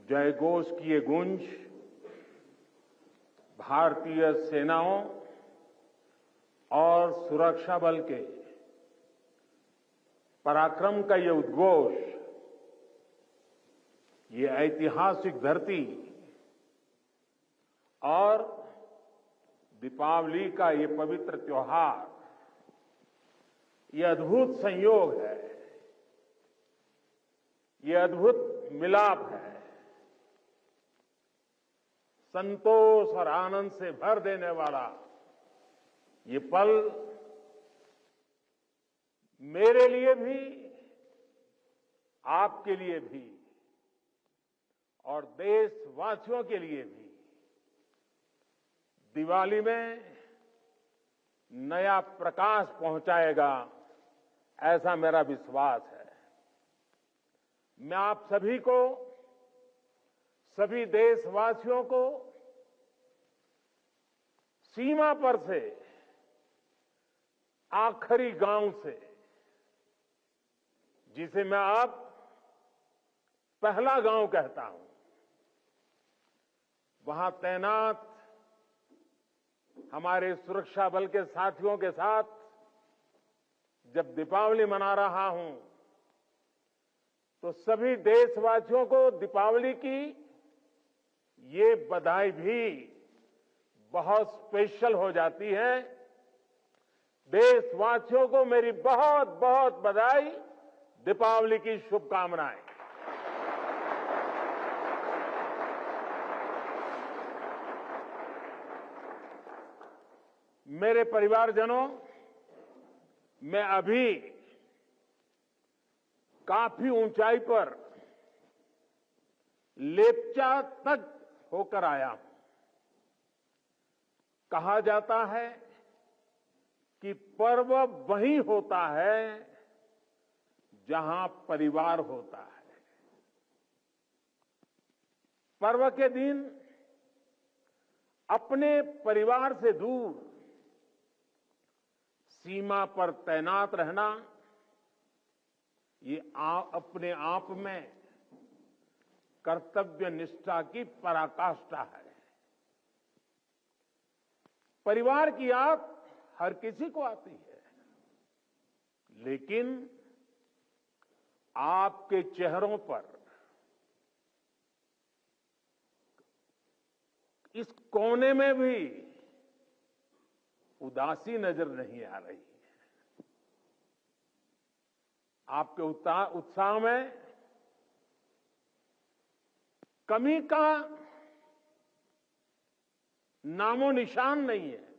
जयघोष की ये गूंज भारतीय सेनाओं और सुरक्षा बल के पराक्रम का ये उद्घोष, ये ऐतिहासिक धरती और दीपावली का ये पवित्र त्योहार, ये अद्भुत संयोग है, ये अद्भुत मिलाप है। संतोष और आनंद से भर देने वाला ये पल मेरे लिए भी, आपके लिए भी और देशवासियों के लिए भी दिवाली में नया प्रकाश पहुंचाएगा, ऐसा मेरा विश्वास है। मैं आप सभी को, सभी देशवासियों को सीमा पर से, आखिरी गांव से, जिसे मैं अब पहला गांव कहता हूं, वहां तैनात हमारे सुरक्षा बल के साथियों के साथ जब दीपावली मना रहा हूं, तो सभी देशवासियों को दीपावली की ये बधाई भी बहुत स्पेशल हो जाती है। देशवासियों को मेरी बहुत बहुत बधाई, दीपावली की शुभकामनाएं। मेरे परिवारजनों, मैं अभी काफी ऊंचाई पर लेप्चा तक होकर आया हूं। कहा जाता है कि पर्व वहीं होता है जहां परिवार होता है। पर्व के दिन अपने परिवार से दूर सीमा पर तैनात रहना, ये अपने आप में कर्तव्य निष्ठा की पराकाष्ठा है। परिवार की याद हर किसी को आती है, लेकिन आपके चेहरों पर इस कोने में भी उदासी नजर नहीं आ रही है। आपके उत्साह में कमी का नामो निशान नहीं है।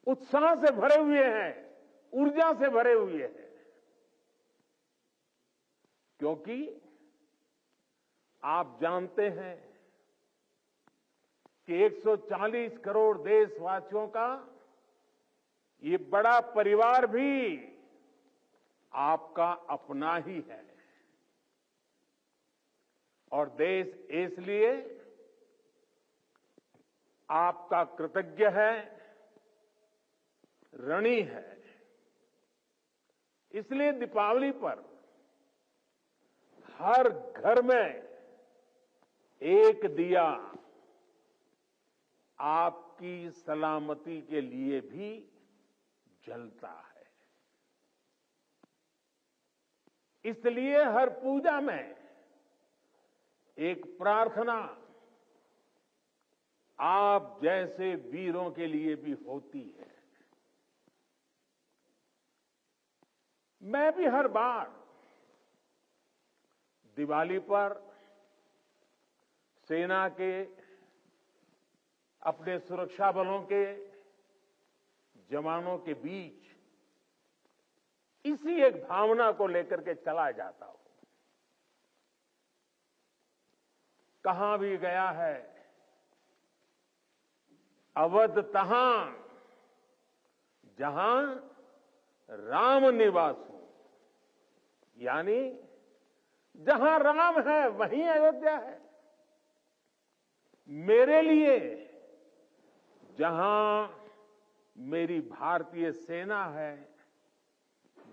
उत्साह से भरे हुए हैं, ऊर्जा से भरे हुए हैं, क्योंकि आप जानते हैं कि 140 करोड़ देशवासियों का ये बड़ा परिवार भी आपका अपना ही है। और देश इसलिए आपका कृतज्ञ है, ऋणी है। इसलिए दीपावली पर हर घर में एक दिया आपकी सलामती के लिए भी जलता है। इसलिए हर पूजा में एक प्रार्थना आप जैसे वीरों के लिए भी होती है। मैं भी हर बार दिवाली पर सेना के, अपने सुरक्षा बलों के जवानों के बीच इसी एक भावना को लेकर के चला जाता हूं। कहां भी गया है, अवध तहां जहां राम निवास हो, यानी जहां राम है वहीं अयोध्या है। मेरे लिए जहां मेरी भारतीय सेना है,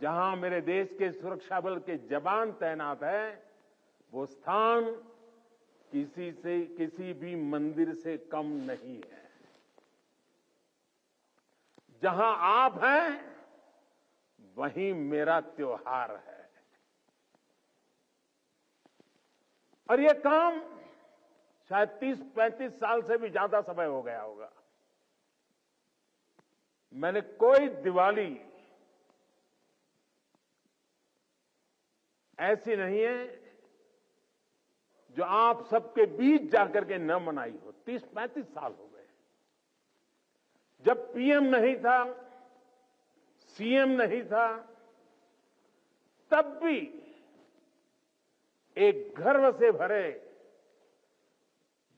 जहां मेरे देश के सुरक्षा बल के जवान तैनात हैं, वो स्थान किसी भी मंदिर से कम नहीं है। जहां आप हैं, वहीं मेरा त्योहार है। और ये काम शायद 30-35 साल से भी ज्यादा समय हो गया होगा। मैंने कोई दिवाली ऐसी नहीं है जो आप सबके बीच जाकर के न मनाई हो। 30-35 साल हो गए। जब पीएम नहीं था, सीएम नहीं था, तब भी एक गर्व से भरे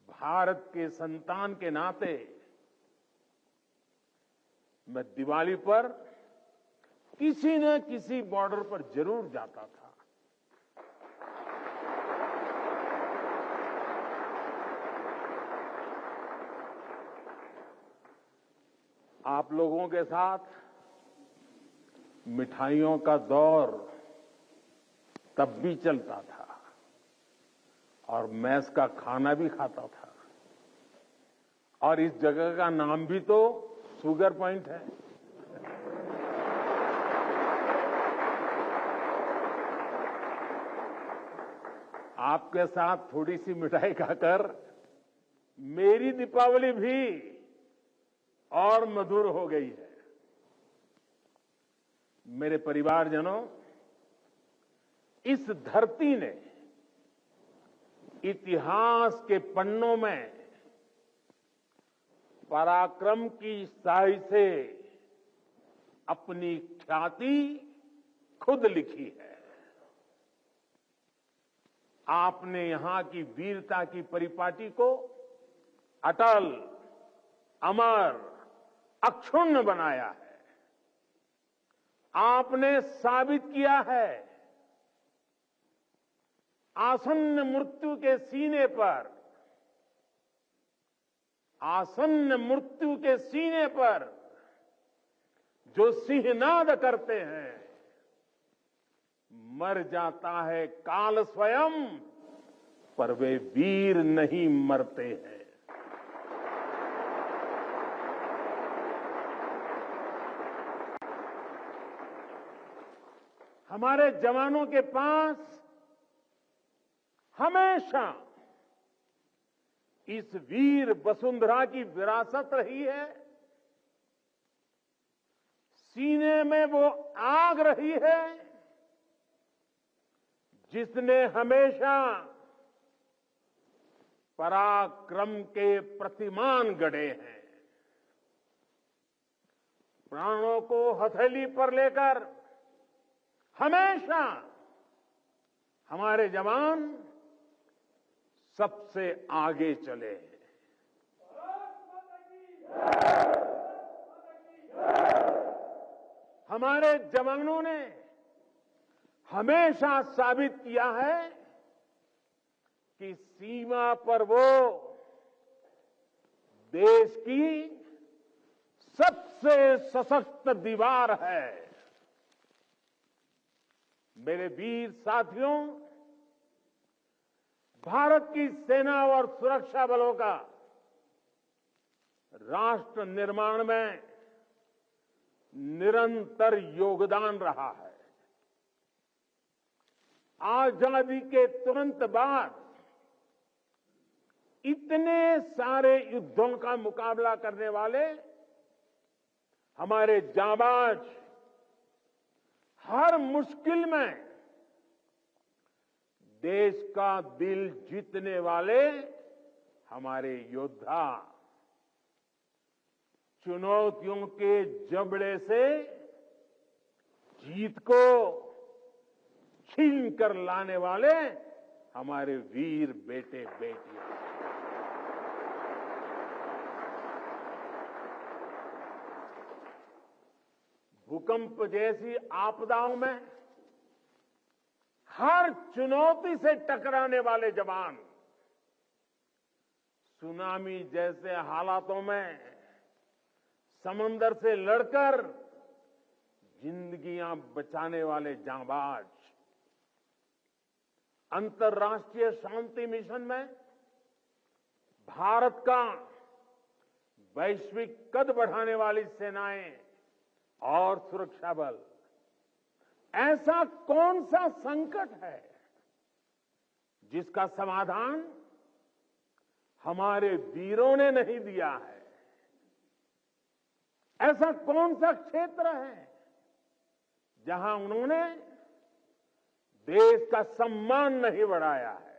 भारत के संतान के नाते मैं दिवाली पर किसी न किसी बॉर्डर पर जरूर जाता था। आप लोगों के साथ मिठाइयों का दौर तब भी चलता था और मैस का खाना भी खाता था। और इस जगह का नाम भी तो शुगर पॉइंट है। आपके साथ थोड़ी सी मिठाई खाकर मेरी दीपावली भी और मधुर हो गई है। मेरे परिवारजनों, इस धरती ने इतिहास के पन्नों में पराक्रम की स्याही से अपनी ख्याति खुद लिखी है। आपने यहां की वीरता की परिपाटी को अटल, अमर, अक्षुण्ण बनाया है। आपने साबित किया है आसन्न मृत्यु के सीने पर, आसन्न मृत्यु के सीने पर जो सिंहनाद करते हैं, मर जाता है काल स्वयं, पर वे वीर नहीं मरते हैं। हमारे जवानों के पास हमेशा इस वीर वसुंधरा की विरासत रही है। सीने में वो आग रही है जिसने हमेशा पराक्रम के प्रतिमान गढ़े हैं। प्राणों को हथेली पर लेकर हमेशा हमारे जवान सबसे आगे चले हैं। हमारे जवानों ने हमेशा साबित किया है कि सीमा पर वो देश की सबसे सशक्त दीवार है। मेरे वीर साथियों, भारत की सेना और सुरक्षा बलों का राष्ट्र निर्माण में निरंतर योगदान रहा है। आजादी के तुरंत बाद इतने सारे युद्धों का मुकाबला करने वाले हमारे जांबाज, हर मुश्किल में देश का दिल जीतने वाले हमारे योद्धा चुनौतियों के जबड़े से जीत को छीन कर लाने वाले हमारे वीर बेटे बेटियां। भूकंप जैसी आपदाओं में हर चुनौती से टकराने वाले जवान, सुनामी जैसे हालातों में समंदर से लड़कर जिंदगियां बचाने वाले जांबाज अंतर्राष्ट्रीय शांति मिशन में भारत का वैश्विक कद बढ़ाने वाली सेनाएं और सुरक्षा बल, ऐसा कौन सा संकट है जिसका समाधान हमारे वीरों ने नहीं दिया है? ऐसा कौन सा क्षेत्र है जहां उन्होंने देश का सम्मान नहीं बढ़ाया है?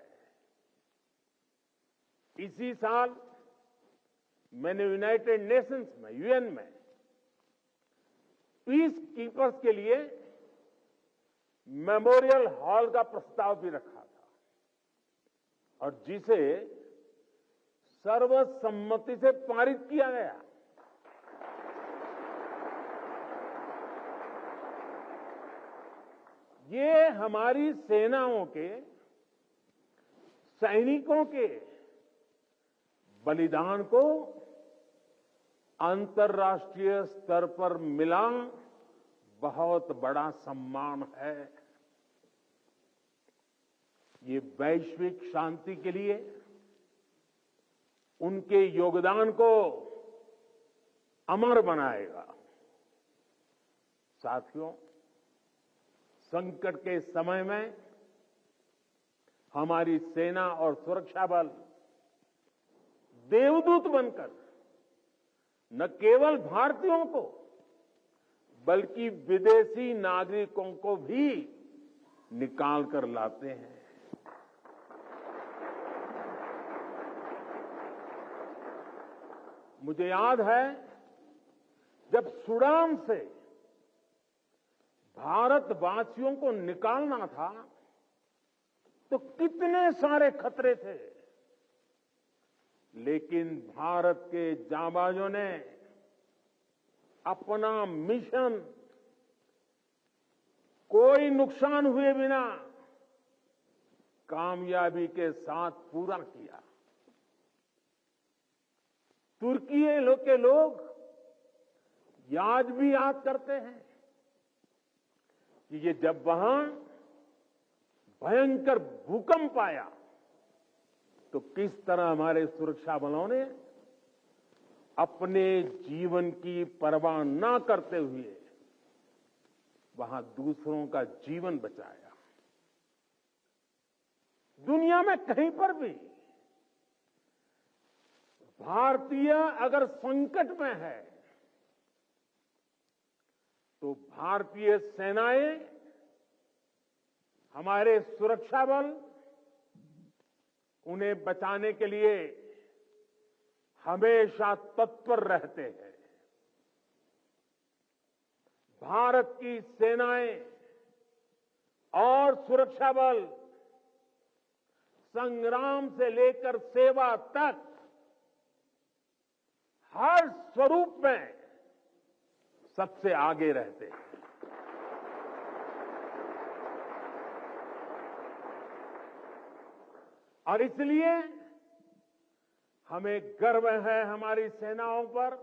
इसी साल मैंने यूनाइटेड नेशंस में, यूएन में पीस कीपर्स के लिए मेमोरियल हॉल का प्रस्ताव भी रखा था और जिसे सर्वसम्मति से पारित किया गया। ये हमारी सेनाओं के, सैनिकों के बलिदान को अंतर्राष्ट्रीय स्तर पर मिला बहुत बड़ा सम्मान है। ये वैश्विक शांति के लिए उनके योगदान को अमर बनाएगा। साथियों, संकट के समय में हमारी सेना और सुरक्षा बल देवदूत बनकर न केवल भारतीयों को बल्कि विदेशी नागरिकों को भी निकाल कर लाते हैं। मुझे याद है जब सूडान से भारतवासियों को निकालना था तो कितने सारे खतरे थे, लेकिन भारत के जांबाजों ने अपना मिशन कोई नुकसान हुए बिना कामयाबी के साथ पूरा किया। तुर्की के लोग आज भी याद करते हैं कि ये जब वहां भयंकर भूकंप आया तो किस तरह हमारे सुरक्षा बलों ने अपने जीवन की परवाह न करते हुए वहां दूसरों का जीवन बचाया। दुनिया में कहीं पर भी भारतीय अगर संकट में है तो भारतीय सेनाएं, हमारे सुरक्षा बल उन्हें बचाने के लिए हमेशा तत्पर रहते हैं। भारत की सेनाएं और सुरक्षा बल संग्राम से लेकर सेवा तक हर स्वरूप में सबसे आगे रहते हैं। और इसलिए हमें गर्व है हमारी सेनाओं पर,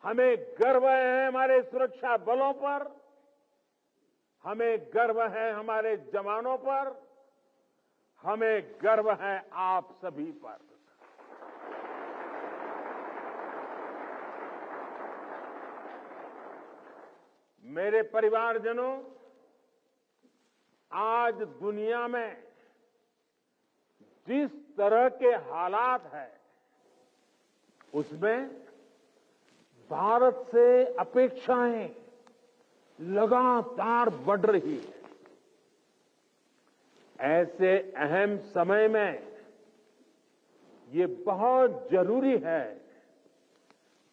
हमें गर्व है हमारे सुरक्षा बलों पर, हमें गर्व है हमारे जवानों पर, हमें गर्व है आप सभी पर। मेरे परिवारजनों, आज दुनिया में जिस तरह के हालात हैं उसमें भारत से अपेक्षाएं लगातार बढ़ रही है। ऐसे अहम समय में ये बहुत जरूरी है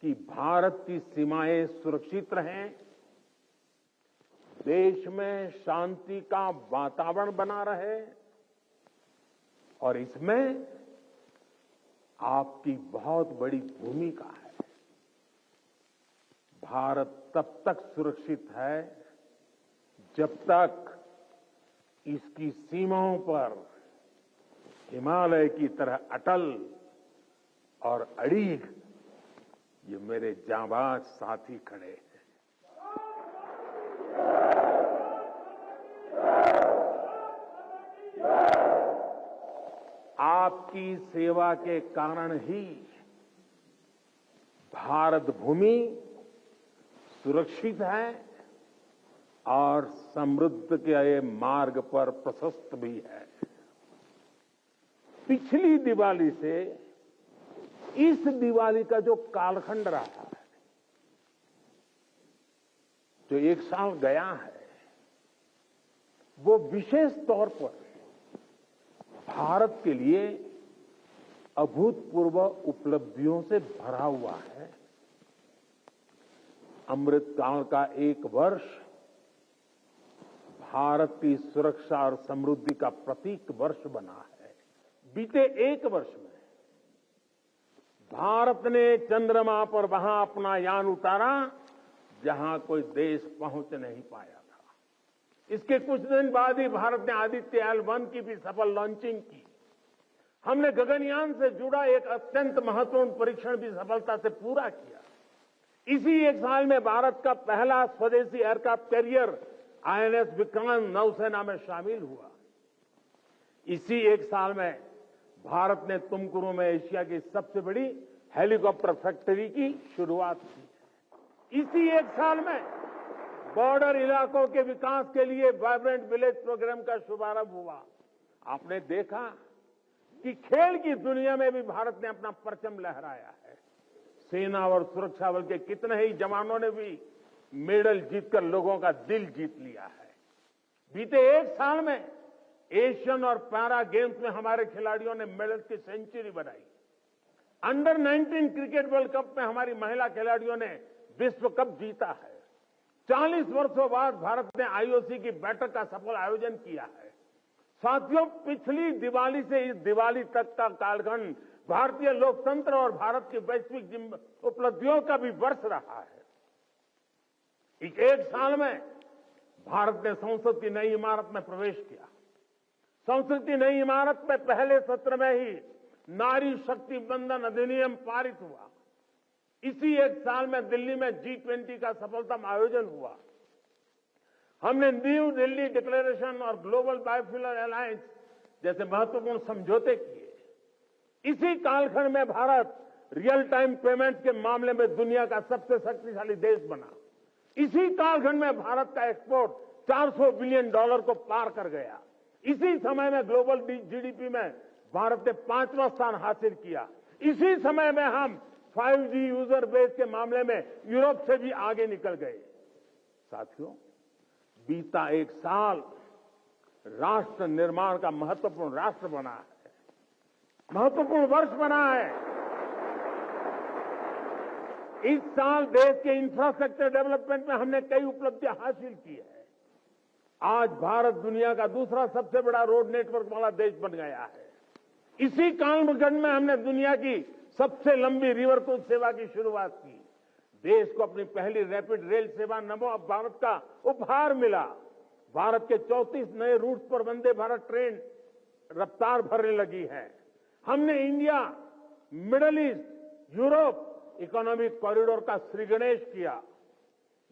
कि भारत की सीमाएं सुरक्षित रहें, देश में शांति का वातावरण बना रहे, और इसमें आपकी बहुत बड़ी भूमिका है। भारत तब तक सुरक्षित है जब तक इसकी सीमाओं पर हिमालय की तरह अटल और अड़ीग ये मेरे जांबाज साथी खड़े हैं। आपकी सेवा के कारण ही भारत भूमि सुरक्षित है और समृद्ध के मार्ग पर प्रशस्त भी है। पिछली दिवाली से इस दिवाली का जो कालखंड रहा है, जो एक साल गया है, वो विशेष तौर पर भारत के लिए अभूतपूर्व उपलब्धियों से भरा हुआ है। अमृतकाल का एक वर्ष भारत की सुरक्षा और समृद्धि का प्रतीक वर्ष बना है। बीते एक वर्ष में भारत ने चंद्रमा पर वहां अपना यान उतारा जहां कोई देश पहुंच नहीं पाया था। इसके कुछ दिन बाद ही भारत ने आदित्य L1 की भी सफल लॉन्चिंग की। हमने गगनयान से जुड़ा एक अत्यंत महत्वपूर्ण परीक्षण भी सफलता से पूरा किया। इसी एक साल में भारत का पहला स्वदेशी एयरक्राफ्ट कैरियर INS विक्रांत नौसेना में शामिल हुआ। इसी एक साल में भारत ने तुमकुरू में एशिया की सबसे बड़ी हेलीकॉप्टर फैक्ट्री की शुरुआत की। इसी एक साल में बॉर्डर इलाकों के विकास के लिए वाइब्रेंट विलेज प्रोग्राम का शुभारंभ हुआ। आपने देखा कि खेल की दुनिया में भी भारत ने अपना परचम लहराया है। सेना और सुरक्षा बल के कितने ही जवानों ने भी मेडल जीतकर लोगों का दिल जीत लिया है। बीते एक साल में एशियन और पैरा गेम्स में हमारे खिलाड़ियों ने मेडल की सेंचुरी बनाई। अंडर 19 क्रिकेट वर्ल्ड कप में हमारी महिला खिलाड़ियों ने विश्व कप जीता है। 40 वर्षों बाद भारत ने IOC की बैठक का सफल आयोजन किया है। साथियों, पिछली दिवाली से इस दिवाली तक का कालखंड भारतीय लोकतंत्र और भारत की वैश्विक उपलब्धियों का भी वर्ष रहा है। इस एक साल में भारत ने संसद की नई इमारत में प्रवेश किया। संसद की नई इमारत में पहले सत्र में ही नारी शक्ति बंधन अधिनियम पारित हुआ। इसी एक साल में दिल्ली में G20 का सफलतम आयोजन हुआ। हमने न्यू दिल्ली डिक्लेरेशन और ग्लोबल बायोफ्यूल अलायंस जैसे महत्वपूर्ण समझौते किए। इसी कालखंड में भारत रियल टाइम पेमेंट के मामले में दुनिया का सबसे शक्तिशाली देश बना। इसी कालखंड में भारत का एक्सपोर्ट $400 बिलियन को पार कर गया। इसी समय में ग्लोबल GDP में भारत ने 5वां स्थान हासिल किया। इसी समय में हम 5G यूजर बेस के मामले में यूरोप से भी आगे निकल गए। साथियों, बीता एक साल राष्ट्र निर्माण का महत्वपूर्ण राष्ट्र बना है, महत्वपूर्ण वर्ष बना है। इस साल देश के इंफ्रास्ट्रक्चर डेवलपमेंट में हमने कई उपलब्धियां हासिल की है। आज भारत दुनिया का दूसरा सबसे बड़ा रोड नेटवर्क वाला देश बन गया है। इसी कालखंड में हमने दुनिया की सबसे लंबी रिवर क्रूज सेवा की शुरुआत की। देश को अपनी पहली रैपिड रेल सेवा नमो भारत का उपहार मिला। भारत के 34 नए रूट्स पर वंदे भारत ट्रेन रफ्तार भरने लगी है। हमने India, middle east, Europe economic corridor का श्रीगणेश किया।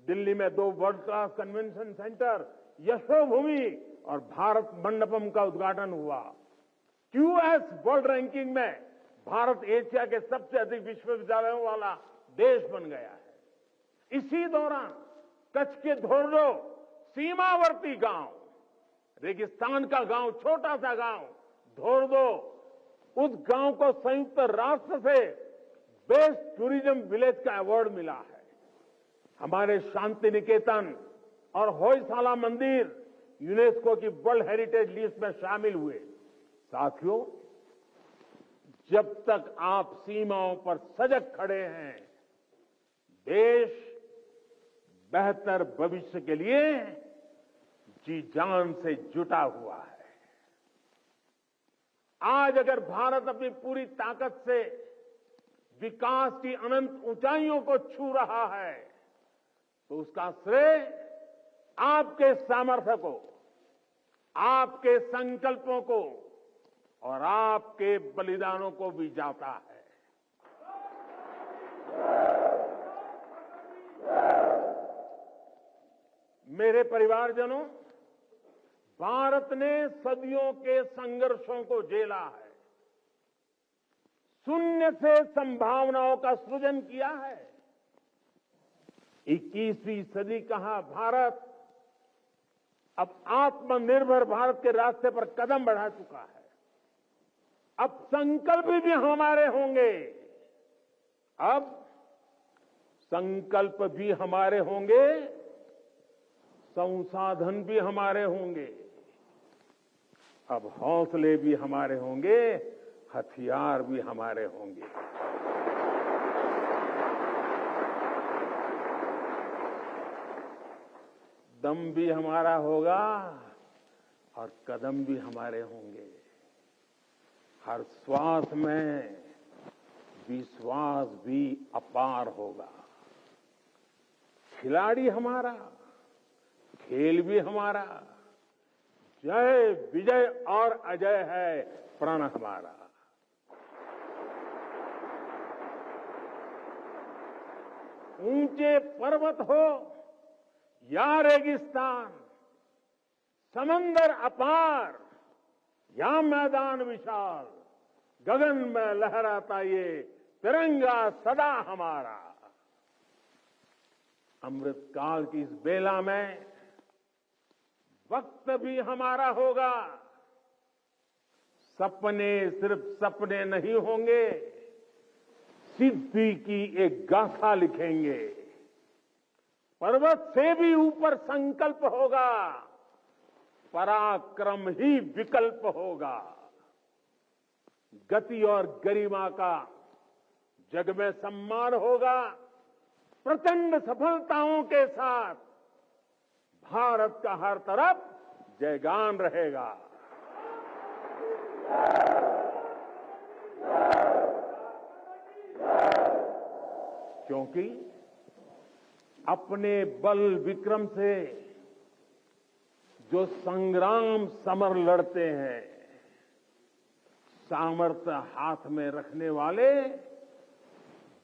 दिल्ली में 2 world class convention centre, Yashobhoomi और भारत मंडपम का उद्घाटन हुआ। QS वर्ल्ड रैंकिंग में भारत एशिया के सबसे अधिक विश्वविद्यालयों वाला देश बन गया है। इसी दौरान कच्छ के धोर्डो सीमावर्ती गांव, रेगिस्तान का गांव, छोटा सा गांव धोर्डो, उस गांव को संयुक्त राष्ट्र से बेस्ट टूरिज्म विलेज का अवार्ड मिला है। हमारे शांति निकेतन और होयसाला मंदिर यूनेस्को की वर्ल्ड हेरिटेज लिस्ट में शामिल हुए। साथियों, जब तक आप सीमाओं पर सजग खड़े हैं, देश बेहतर भविष्य के लिए जी जान से जुटा हुआ है। आज अगर भारत अपनी पूरी ताकत से विकास की अनंत ऊंचाइयों को छू रहा है, तो उसका श्रेय आपके सामर्थ्य को, आपके संकल्पों को और आपके बलिदानों को भी जाता है। मेरे परिवारजनों, भारत ने सदियों के संघर्षों को झेला है। शून्य से संभावनाओं का सृजन किया है। 21वीं सदी का भारत अब आत्मनिर्भर भारत के रास्ते पर कदम बढ़ा चुका है। अब संकल्प भी हमारे होंगे, अब संकल्प भी हमारे होंगे, संसाधन भी हमारे होंगे, अब हौसले भी हमारे होंगे, हथियार भी हमारे होंगे। दम भी हमारा होगा और कदम भी हमारे होंगे। हर श्वास में विश्वास भी अपार होगा। खिलाड़ी हमारा, खेल भी हमारा, जय विजय और अजय है प्रण हमारा। ऊंचे पर्वत हो या रेगिस्तान, समंदर अपार या मैदान विशाल, गगन में लहराता ये तिरंगा सदा हमारा। अमृतकाल की इस बेला में वक्त भी हमारा होगा। सपने सिर्फ सपने नहीं होंगे, सिद्धि की एक गाथा लिखेंगे। पर्वत से भी ऊपर संकल्प होगा, पराक्रम ही विकल्प होगा। गति और गरिमा का जग में सम्मान होगा। प्रचंड सफलताओं के साथ भारत का हर तरफ जयगान रहेगा। क्योंकि अपने बल विक्रम से जो संग्राम समर लड़ते हैं, सामर्थ्य हाथ में रखने वाले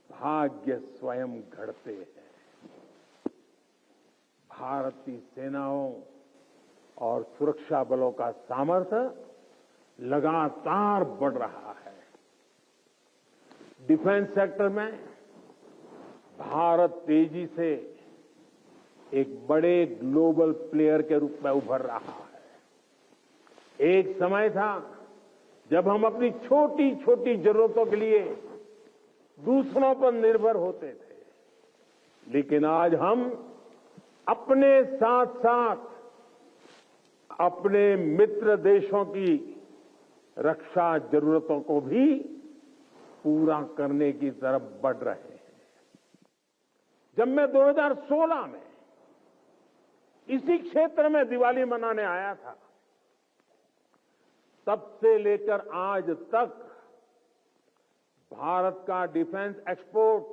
भाग्य स्वयं घड़ते हैं। भारत की सेनाओं और सुरक्षा बलों का सामर्थ्य लगातार बढ़ रहा है। डिफेंस सेक्टर में भारत तेजी से एक बड़े ग्लोबल प्लेयर के रूप में उभर रहा है। एक समय था जब हम अपनी छोटी छोटी जरूरतों के लिए दूसरों पर निर्भर होते थे, लेकिन आज हम अपने साथ साथ अपने मित्र देशों की रक्षा जरूरतों को भी पूरा करने की तरफ बढ़ रहे हैं। जब मैं 2016 में इसी क्षेत्र में दिवाली मनाने आया था, तब से लेकर आज तक भारत का डिफेंस एक्सपोर्ट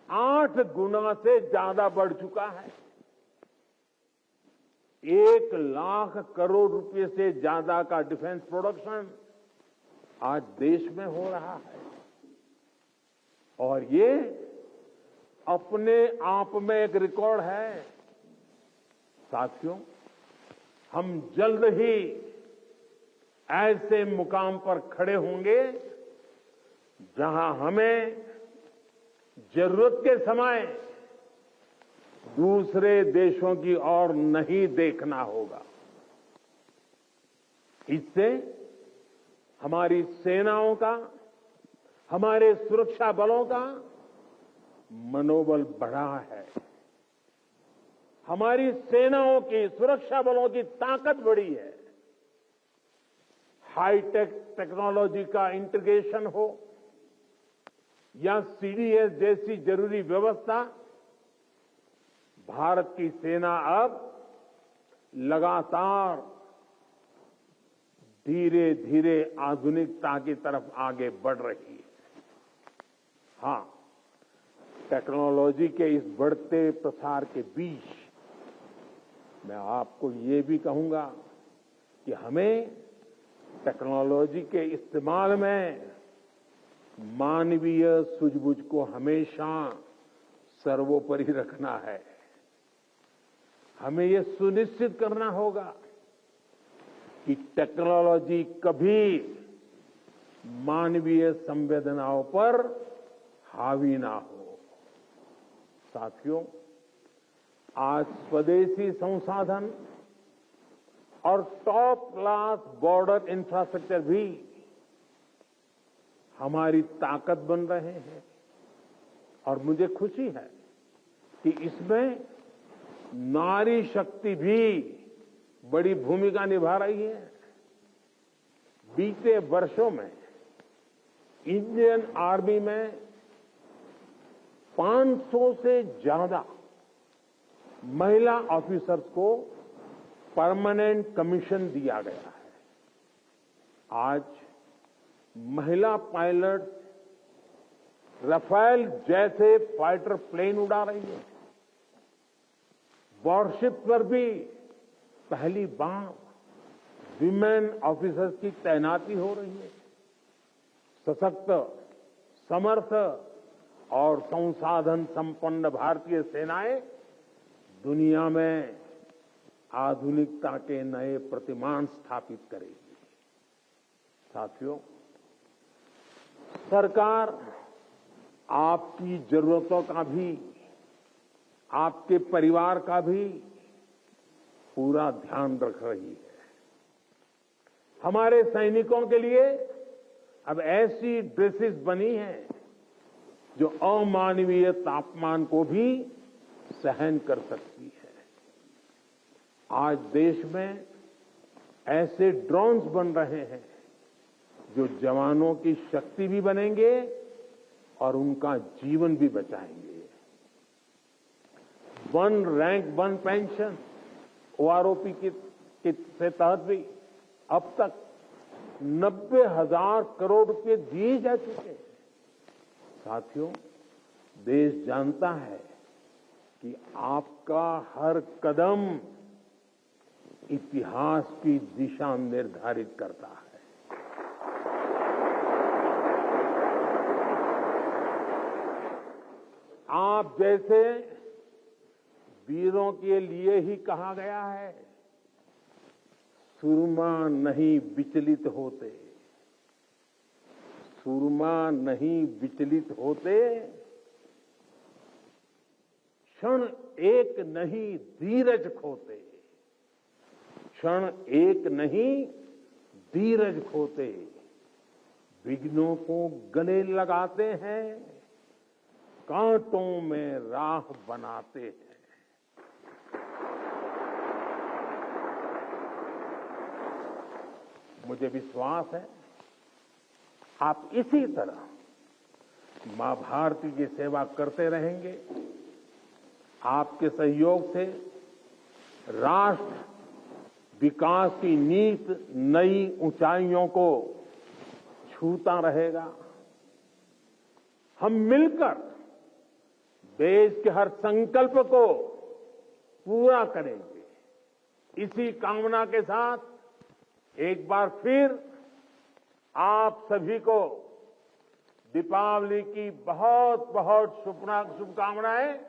8 गुना से ज्यादा बढ़ चुका है। 1 लाख करोड़ रुपए से ज्यादा का डिफेंस प्रोडक्शन आज देश में हो रहा है। और ये अपने आप में एक रिकॉर्ड है। साथियों, हम जल्द ही ऐसे मुकाम पर खड़े होंगे जहां हमें जरूरत के समय दूसरे देशों की ओर नहीं देखना होगा। इससे हमारी सेनाओं का, हमारे सुरक्षा बलों का मनोबल बढ़ा है। हमारी सेनाओं की, सुरक्षा बलों की ताकत बढ़ी है। हाईटेक टेक्नोलॉजी का इंटीग्रेशन हो या सीडीएस जैसी जरूरी व्यवस्था, भारत की सेना अब लगातार धीरे धीरे आधुनिकता की तरफ आगे बढ़ रही है। हां, टेक्नोलॉजी के इस बढ़ते प्रसार के बीच मैं आपको ये भी कहूंगा कि हमें टेक्नोलॉजी के इस्तेमाल में मानवीय सूझबूझ को हमेशा सर्वोपरि रखना है। हमें यह सुनिश्चित करना होगा कि टेक्नोलॉजी कभी मानवीय संवेदनाओं पर हावी ना हो। साथियों, आज स्वदेशी संसाधन और टॉप क्लास बॉर्डर इंफ्रास्ट्रक्चर भी हमारी ताकत बन रहे हैं और मुझे खुशी है कि इसमें नारी शक्ति भी बड़ी भूमिका निभा रही है। बीते वर्षों में इंडियन आर्मी में 500 से ज्यादा महिला ऑफिसर्स को परमानेंट कमीशन दिया गया है। आज महिला पायलट राफेल जैसे फाइटर प्लेन उड़ा रही है। वॉरशिप पर भी पहली बार विमेन ऑफिसर्स की तैनाती हो रही है। सशक्त, समर्थ और संसाधन संपन्न भारतीय सेनाएं दुनिया में आधुनिकता के नए प्रतिमान स्थापित करेगी। साथियों, सरकार आपकी जरूरतों का भी, आपके परिवार का भी पूरा ध्यान रख रही है। हमारे सैनिकों के लिए अब ऐसी ड्रेसेस बनी हैं जो अमानवीय तापमान को भी सहन कर सकती है। आज देश में ऐसे ड्रोन्स बन रहे हैं जो जवानों की शक्ति भी बनेंगे और उनका जीवन भी बचाएंगे। One rank one pension OROP के तहत भी अब तक 90,000 करोड़ रुपए दिए जा चुके हैं। साथियों, देश जानता है कि आपका हर कदम इतिहास की दिशा निर्धारित करता है। आप जैसे वीरों के लिए ही कहा गया है, सुरमा नहीं विचलित होते, सुरमा नहीं विचलित होते, क्षण एक नहीं धीरज खोते, क्षण एक नहीं धीरज खोते, विघ्नों को गले लगाते हैं, कांटों में राह बनाते हैं। मुझे विश्वास है आप इसी तरह मां भारती की सेवा करते रहेंगे। आपके सहयोग से राष्ट्र विकास की नीत नई ऊंचाइयों को छूता रहेगा। हम मिलकर देश के हर संकल्प को पूरा करेंगे। इसी कामना के साथ एक बार फिर आप सभी को दीपावली की बहुत बहुत शुभकामनाएं।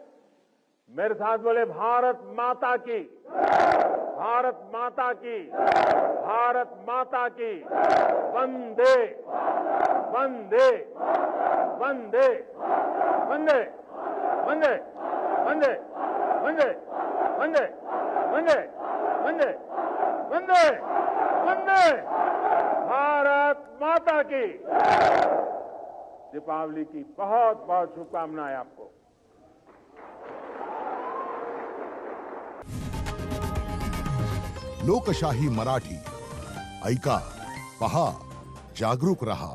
मेरे साथ बोले भारत माता की, भारत माता की, भारत माता की। वंदे वंदे वंदे वंदे वंदे वंदे वंदे वंदे वंदे वंदे वंदे वंदे भारत माता की। दीपावली की बहुत बहुत शुभकामनाएं आपको। लोकशाही मराठी ऐका, पहा, जागरूक रहा।